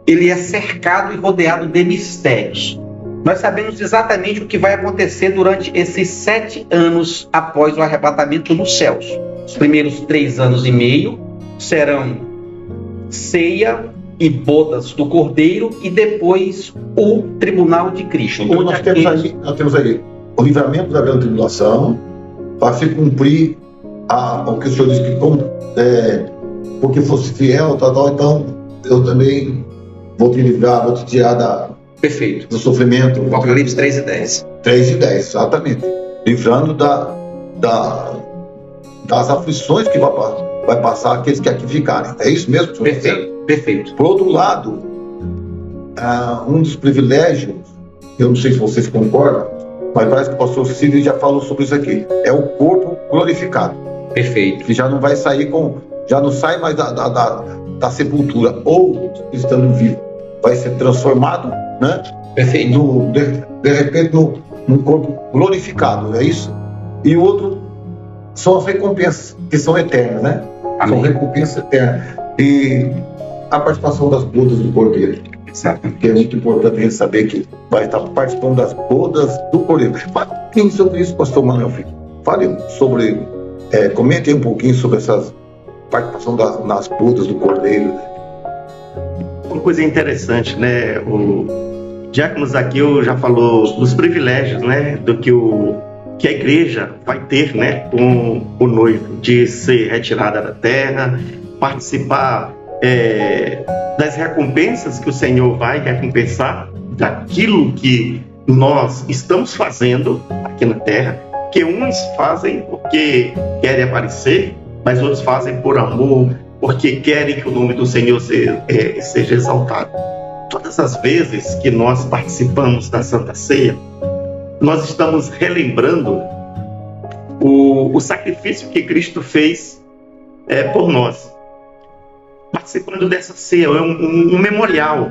ele é cercado e rodeado de mistérios. Nós sabemos exatamente o que vai acontecer durante esses 7 anos após o arrebatamento nos céus. Os primeiros 3 anos e meio serão ceia e bodas do Cordeiro e depois o tribunal de Cristo. Então nós temos aí o livramento da grande tribulação para se cumprir o que o senhor disse, que porque fosse fiel, então eu também vou te livrar, vou te tirar Perfeito. do sofrimento. Apocalipse 3:10. 3:10, exatamente. Livrando das aflições que vai passar aqueles que aqui ficarem. É isso mesmo, senhor? Perfeito. Por outro lado, um dos privilégios, eu não sei se vocês concordam, mas parece que o pastor Sidney já falou sobre isso aqui, é o corpo glorificado. Perfeito. Que já não vai sair já não sai mais da sepultura, ou estando vivo, vai ser transformado, né? Perfeito. De repente num corpo glorificado, é isso? E o outro são as recompensas, que são eternas, né? Amém. São recompensas eternas. E a participação das bodas do Cordeiro. Exato. Que é muito importante a gente saber que vai estar participando das bodas do Cordeiro. Fale sobre isso, pastor Manuel Filho. Fale sobre, comente aí um pouquinho sobre essa participação nas bodas do Cordeiro. Uma coisa interessante, né? O Diácono Zaqueu já falou dos privilégios, né? Do que a igreja vai ter, né? Com o noivo, de ser retirada da terra, participar das recompensas que o Senhor vai recompensar daquilo que nós estamos fazendo aqui na terra, que uns fazem porque querem aparecer, mas outros fazem por amor, porque querem que o nome do Senhor seja exaltado. Todas as vezes que nós participamos da Santa Ceia, nós estamos relembrando o sacrifício que Cristo fez por nós. Participando dessa ceia, é um memorial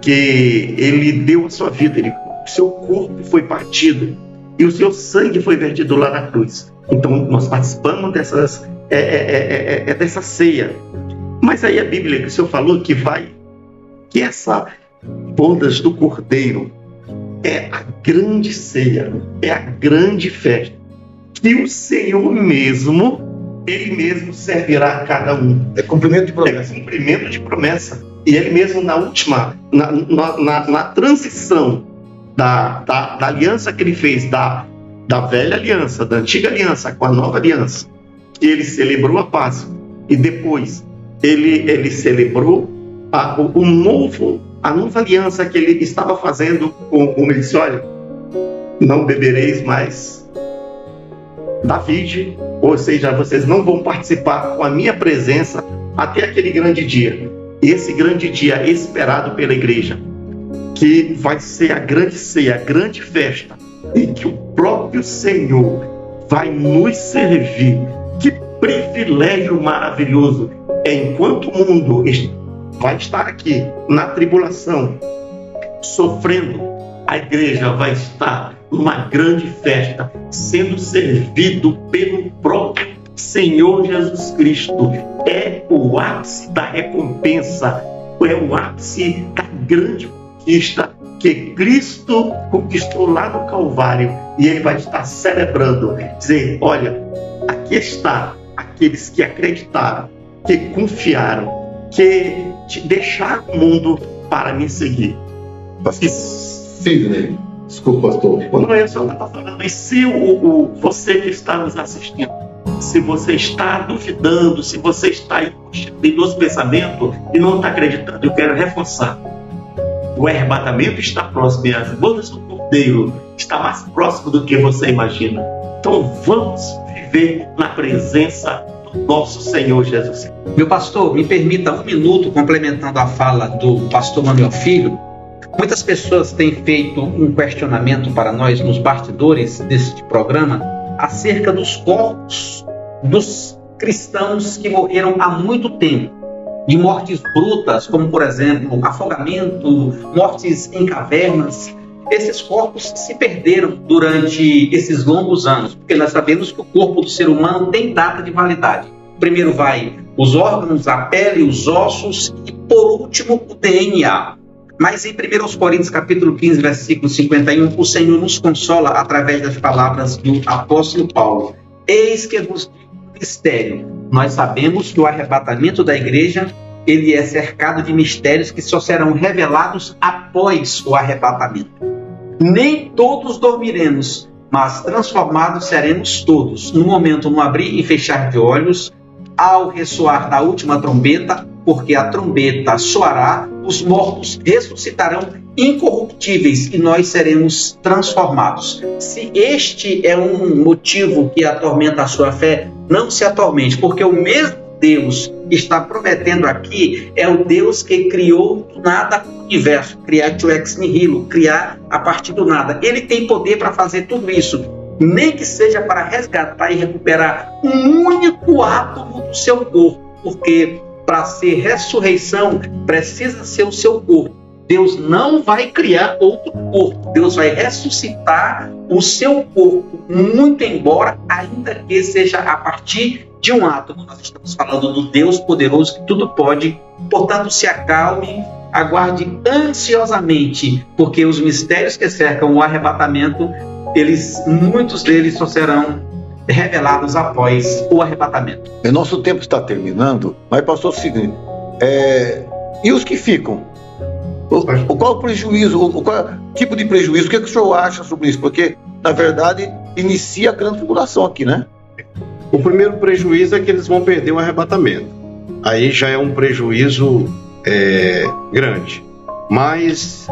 que Ele deu a sua vida, o seu corpo foi partido e o seu sangue foi vertido lá na cruz. Então nós participamos dessa ceia. Mas aí a Bíblia que o Senhor falou que essa bodas do Cordeiro é a grande ceia, é a grande festa, que o Senhor mesmo, Ele mesmo servirá a cada um. É cumprimento de promessa. É cumprimento de promessa. E Ele mesmo na última, na transição da aliança que Ele fez, da velha aliança, da antiga aliança com a nova aliança, Ele celebrou a Páscoa e depois Ele celebrou a nova aliança que Ele estava fazendo Ele disse, olha, não bebereis mais da vide, ou seja, vocês não vão participar com a minha presença até aquele grande dia. Esse grande dia esperado pela igreja, que vai ser a grande ceia, a grande festa, em que o próprio Senhor vai nos servir. Que privilégio maravilhoso! Enquanto o mundo vai estar aqui na tribulação, sofrendo, a igreja vai estar numa grande festa, sendo servido pelo próprio Senhor Jesus Cristo. É o ápice da recompensa, é o ápice da grande conquista que Cristo conquistou lá no Calvário, e Ele vai estar celebrando, dizer, olha, aqui está aqueles que acreditaram, que confiaram, que deixaram o mundo para me seguir. Pastor Sidney, desculpa, pastor. Não é só o que eu estou falando, mas se você que está nos assistindo, se você está duvidando, se você está em constituído pensamento e não está acreditando, eu quero reforçar. O arrebatamento está próximo e as bodas do Cordeiro está mais próximo do que você imagina. Então vamos viver na presença do nosso Senhor Jesus. Meu pastor, me permita um minuto complementando a fala do pastor Manuel Filho. Muitas pessoas têm feito um questionamento para nós nos bastidores deste programa acerca dos corpos dos cristãos que morreram há muito tempo, de mortes brutas, como por exemplo afogamento, mortes em cavernas. Esses corpos se perderam durante esses longos anos, porque nós sabemos que o corpo do ser humano tem data de validade. Primeiro vai os órgãos, a pele, os ossos e por último o DNA. Mas em 1 Coríntios capítulo 15, versículo 51, o Senhor nos consola através das palavras do apóstolo Paulo. Eis que vos digo um mistério. Nós sabemos que o arrebatamento da igreja, ele é cercado de mistérios que só serão revelados após o arrebatamento. Nem todos dormiremos, mas transformados seremos todos, no momento no abrir e fechar de olhos, ao ressoar da última trombeta, porque a trombeta soará, os mortos ressuscitarão incorruptíveis e nós seremos transformados. Se este é um motivo que atormenta a sua fé, não se atormente, porque o mesmo Deus que está prometendo aqui é o Deus que criou do nada o universo, creatio ex nihilo, criar a partir do nada. Ele tem poder para fazer tudo isso, nem que seja para resgatar e recuperar um único átomo do seu corpo. porque para ser ressurreição precisa ser o seu corpo. Deus não vai criar outro corpo. Deus vai ressuscitar o seu corpo, muito embora ainda que seja a partir de um átomo. Nós estamos falando do Deus poderoso que tudo pode. Portanto, se acalme, aguarde ansiosamente, porque os mistérios que cercam o arrebatamento, muitos deles só serão revelados após o arrebatamento. Nosso tempo está terminando, mas pastor, o seguinte, e os que ficam? Qual o prejuízo, qual tipo de prejuízo? O que o senhor acha sobre isso? Porque, na verdade, inicia a grande tribulação aqui, né? O primeiro prejuízo é que eles vão perder o arrebatamento. Aí já é um prejuízo grande. Mas,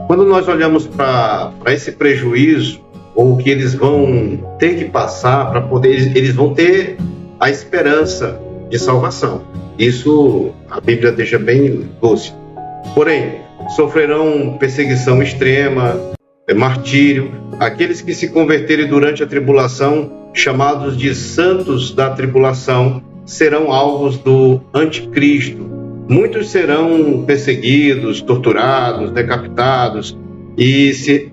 quando nós olhamos para esse prejuízo, ou que eles vão ter que passar para poder, eles vão ter a esperança de salvação. Isso a Bíblia deixa bem lúcido. Porém, sofrerão perseguição extrema, martírio. Aqueles que se converterem durante a tribulação, chamados de santos da tribulação, serão alvos do anticristo. Muitos serão perseguidos, torturados, decapitados,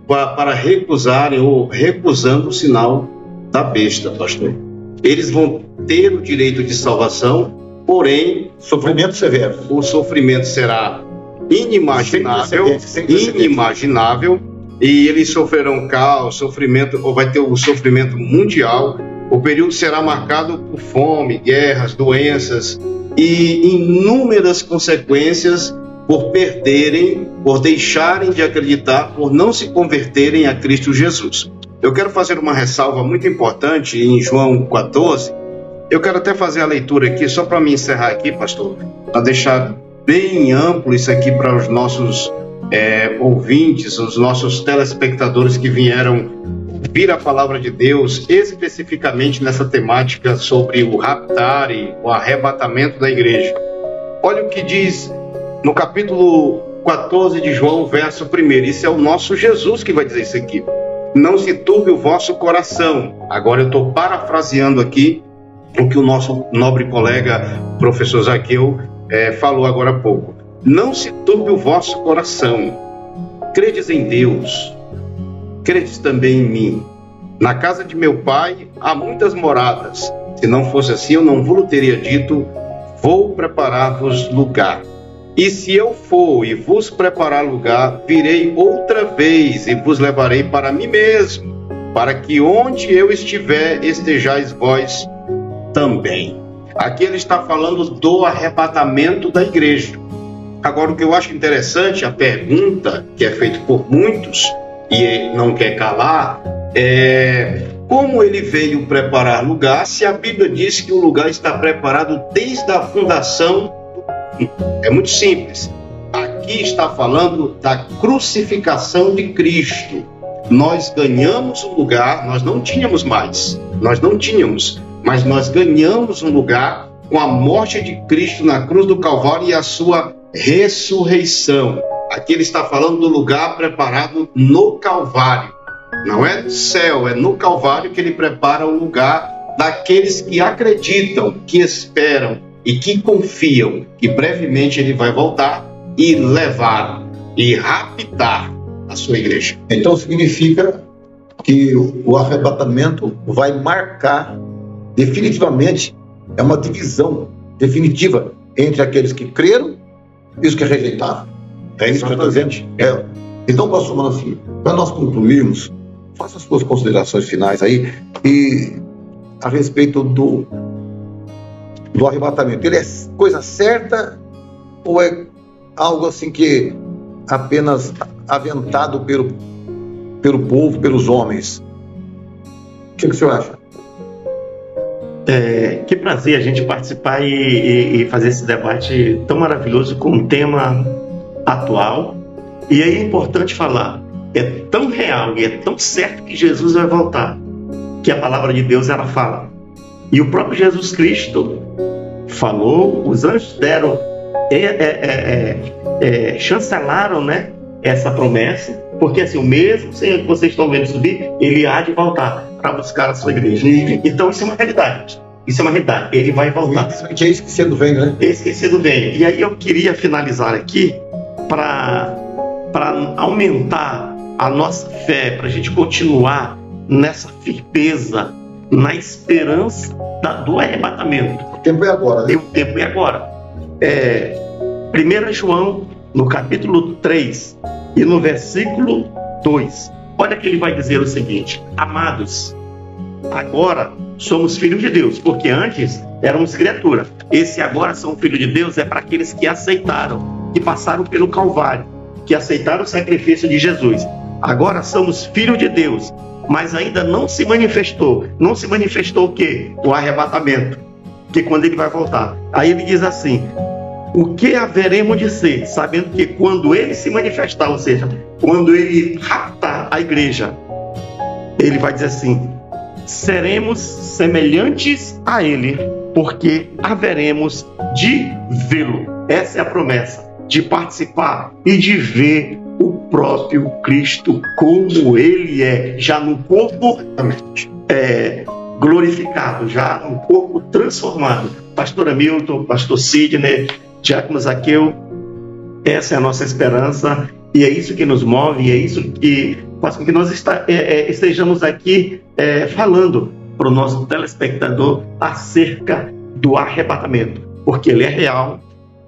para recusarem ou recusando o sinal da besta, pastor. Eles vão ter o direito de salvação, porém, sofrimento severo. O sofrimento será inimaginável, e eles sofrerão caos, sofrimento, ou vai ter o sofrimento mundial. O período será marcado por fome, guerras, doenças e inúmeras consequências por deixarem de acreditar, por não se converterem a Cristo Jesus. Eu quero fazer uma ressalva muito importante em João 14. Eu quero até fazer a leitura aqui, só para me encerrar aqui, pastor, para deixar bem amplo isso aqui para os nossos ouvintes, os nossos telespectadores que vieram ouvir a palavra de Deus, especificamente nessa temática sobre o raptar e o arrebatamento da igreja. Olha o que diz no capítulo 14 de João, verso 1. Isso é o nosso Jesus que vai dizer isso aqui. Não se turbe o vosso coração. Agora eu estou parafraseando aqui o que o nosso nobre colega, professor Zaqueu, falou agora há pouco. Não se turbe o vosso coração. Credes em Deus, credes também em mim. Na casa de meu pai há muitas moradas. Se não fosse assim, eu não vos teria dito, vou preparar-vos lugar. E se eu for e vos preparar lugar, virei outra vez e vos levarei para mim mesmo, para que onde eu estiver, estejais vós também. Aqui ele está falando do arrebatamento da igreja. Agora, o que eu acho interessante, a pergunta que é feita por muitos e não quer calar, é como ele veio preparar lugar, se a Bíblia diz que o lugar está preparado desde a fundação. É muito simples. Aqui está falando da crucificação de Cristo. Nós ganhamos um lugar, nós não tínhamos, mas nós ganhamos um lugar com a morte de Cristo na cruz do Calvário e a sua ressurreição. Aqui ele está falando do lugar preparado no Calvário. Não é no céu, é no Calvário que ele prepara o lugar daqueles que acreditam, que esperam e que confiam que brevemente ele vai voltar e levar e raptar a sua igreja. Então significa que o arrebatamento vai marcar definitivamente, é uma divisão definitiva entre aqueles que creram e os que rejeitaram. É isso que eu estou dizendo? Então, pastor Manfio, para nós concluirmos, faça as suas considerações finais aí e a respeito do arrebatamento. Ele é coisa certa ou é algo assim que apenas aventado pelo povo, pelos homens? O que o senhor acha? Que prazer a gente participar e fazer esse debate tão maravilhoso com um tema atual. E aí é importante falar, é tão real e é tão certo que Jesus vai voltar, que a palavra de Deus ela fala. E o próprio Jesus Cristo falou, os anjos deram, chancelaram, né, essa promessa, porque assim, o mesmo Senhor que vocês estão vendo subir, ele há de voltar para buscar a sua igreja. Então isso é uma realidade. Isso é uma realidade. Ele vai voltar. Que é esquecido vem, né? Esquecido vem. E aí eu queria finalizar aqui para aumentar a nossa fé, para a gente continuar nessa firmeza, na esperança do arrebatamento. O tempo é agora, né? E o tempo é agora. 1 João, no capítulo 3 e no versículo 2, olha que ele vai dizer o seguinte: amados, agora somos filhos de Deus, porque antes éramos criatura. Esse agora são filhos de Deus é para aqueles que aceitaram, que passaram pelo Calvário, que aceitaram o sacrifício de Jesus. Agora somos filhos de Deus, mas ainda não se manifestou. Não se manifestou o quê? O arrebatamento, que quando ele vai voltar. Aí ele diz assim: o que haveremos de ser, sabendo que quando ele se manifestar, ou seja, quando ele raptar a igreja, ele vai dizer assim: seremos semelhantes a ele, porque haveremos de vê-lo. Essa é a promessa, de participar e de ver o próprio Cristo como ele é, já no corpo glorificado, já no corpo transformado. Pastor Hamilton, pastor Sidney, diácono Zaqueu, essa é a nossa esperança, e é isso que nos move, e é isso que faz com que nós estejamos aqui falando para o nosso telespectador acerca do arrebatamento, porque ele é real,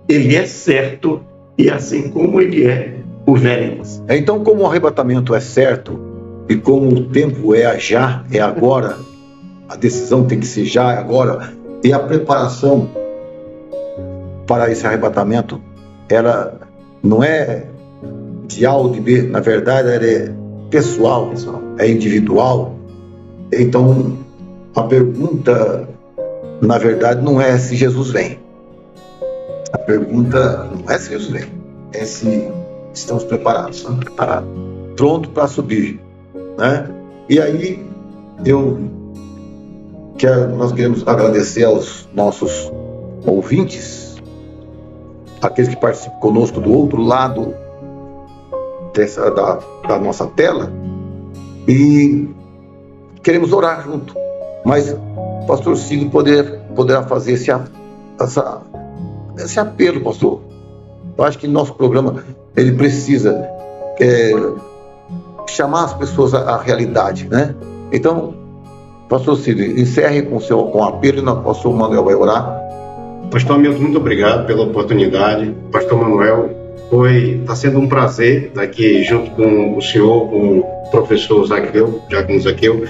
ele é certo, e assim como ele é, o veremos. Então, como o arrebatamento é certo, e como o tempo é já, é agora, a decisão tem que ser já, é agora, e a preparação para esse arrebatamento, ela não é de A ou de B, na verdade ela é pessoal, é individual. Então a pergunta, na verdade, não é se Jesus vem. A pergunta não é se Jesus vem, é se estamos preparados, né? Pronto para subir, né? E aí nós queremos agradecer aos nossos ouvintes, aqueles que participam conosco do outro lado da nossa tela, e queremos orar junto. Mas o pastor Cílio poderá fazer esse apelo, pastor. Eu acho que nosso programa ele precisa chamar as pessoas à realidade, né? Então, pastor Cílio, encerre com o apelo, e o pastor Manuel vai orar. Pastor Hamilton, muito obrigado pela oportunidade. Pastor Manuel, está sendo um prazer estar aqui junto com o senhor, com o professor diácono Zaqueu.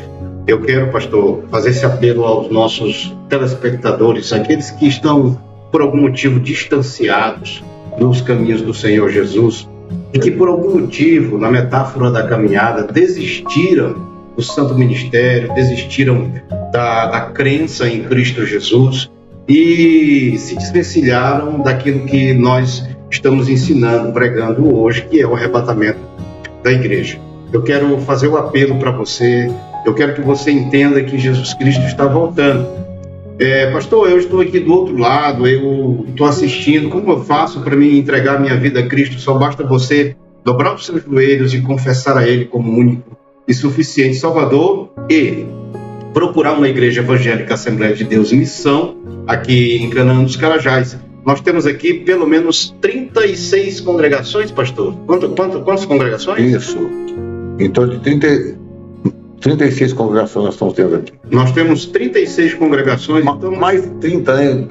Eu quero, pastor, fazer esse apelo aos nossos telespectadores, aqueles que estão, por algum motivo, distanciados dos caminhos do Senhor Jesus, e que, por algum motivo, na metáfora da caminhada, desistiram do santo ministério, desistiram da crença em Cristo Jesus, e se desvencilharam daquilo que nós estamos ensinando, pregando hoje, que é o arrebatamento da igreja. Eu quero fazer o apelo para você, eu quero que você entenda que Jesus Cristo está voltando. Pastor, eu estou aqui do outro lado, eu estou assistindo, como eu faço para me entregar minha vida a Cristo? Só basta você dobrar os seus joelhos e confessar a Ele como único e suficiente Salvador, e procurar uma igreja evangélica Assembleia de Deus Missão, aqui em Canaã dos Carajás. Nós temos aqui pelo menos 36 congregações, pastor. Quantas congregações? Isso. Então, de 36 congregações nós estamos tendo aqui. Nós temos 36 congregações. Então... Mais de 30, né?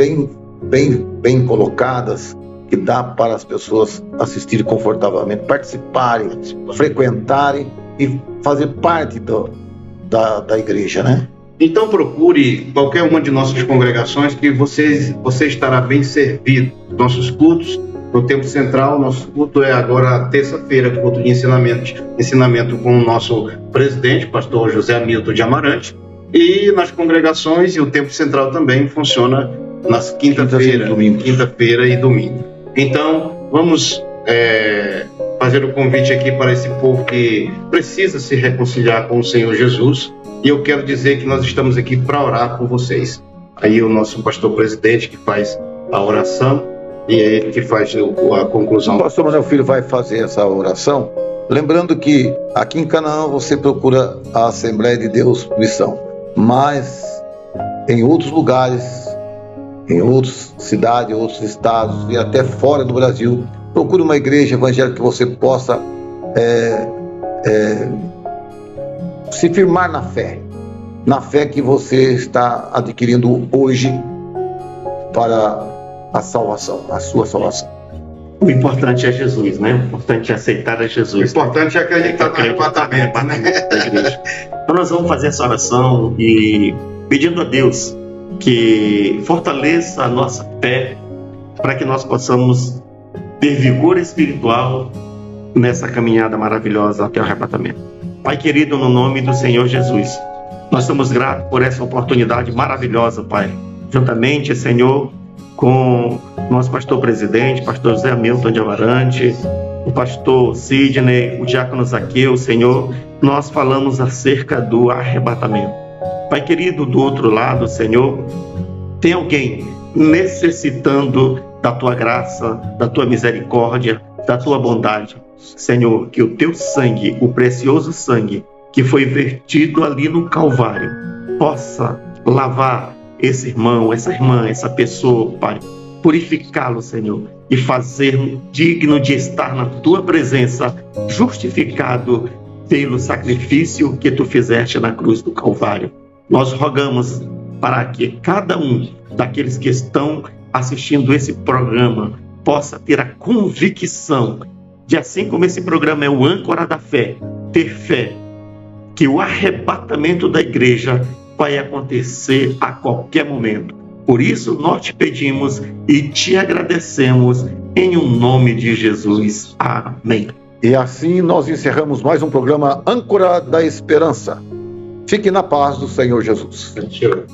Bem colocadas, que dá para as pessoas assistirem confortavelmente, participarem, frequentarem e fazer parte da igreja, né? Então procure qualquer uma de nossas congregações, que você estará bem servido. Nossos cultos no Templo Central, nosso culto é agora terça-feira, culto de ensinamento com o nosso presidente, pastor José Hamilton de Amarante, e nas congregações, e o Templo Central também funciona nas quinta-feira e domingo. Então vamos fazer o convite aqui para esse povo que precisa se reconciliar com o Senhor Jesus. E eu quero dizer que nós estamos aqui para orar por vocês. Aí o nosso pastor presidente que faz a oração, e é ele que faz a conclusão. O pastor Manuel Filho vai fazer essa oração. Lembrando que aqui em Canaã você procura a Assembleia de Deus Missão. Mas em outros lugares, em outras cidades, outros estados e até fora do Brasil. Procure uma igreja evangélica que você possa se firmar na fé que você está adquirindo hoje para a salvação, a sua salvação. O importante é Jesus, né? O importante é aceitar a Jesus. O importante é acreditar no arrebatamento, né? Da igreja. Então nós vamos fazer essa oração e pedindo a Deus que fortaleça a nossa fé para que nós possamos ter vigor espiritual nessa caminhada maravilhosa até o arrebatamento. Pai querido, no nome do Senhor Jesus, nós estamos gratos por essa oportunidade maravilhosa, Pai. Juntamente, Senhor, com nosso pastor presidente, pastor José Hamilton de Amarante, o pastor Sidney, o diácono Zaqueu, Senhor, nós falamos acerca do arrebatamento. Pai querido, do outro lado, Senhor, tem alguém necessitando da tua graça, da tua misericórdia, da tua bondade. Senhor, que o teu sangue, o precioso sangue que foi vertido ali no Calvário, possa lavar esse irmão, essa irmã, essa pessoa, Pai, purificá-lo, Senhor, e fazê-lo digno de estar na tua presença, justificado pelo sacrifício que tu fizeste na cruz do Calvário. Nós rogamos para que cada um daqueles que estão assistindo esse programa possa ter a convicção de, assim como esse programa é o âncora da fé, ter fé que o arrebatamento da igreja vai acontecer a qualquer momento. Por isso nós te pedimos e te agradecemos em o nome de Jesus. Amém. E assim nós encerramos mais um programa Âncora da Esperança. Fique na paz do Senhor Jesus. Senhor.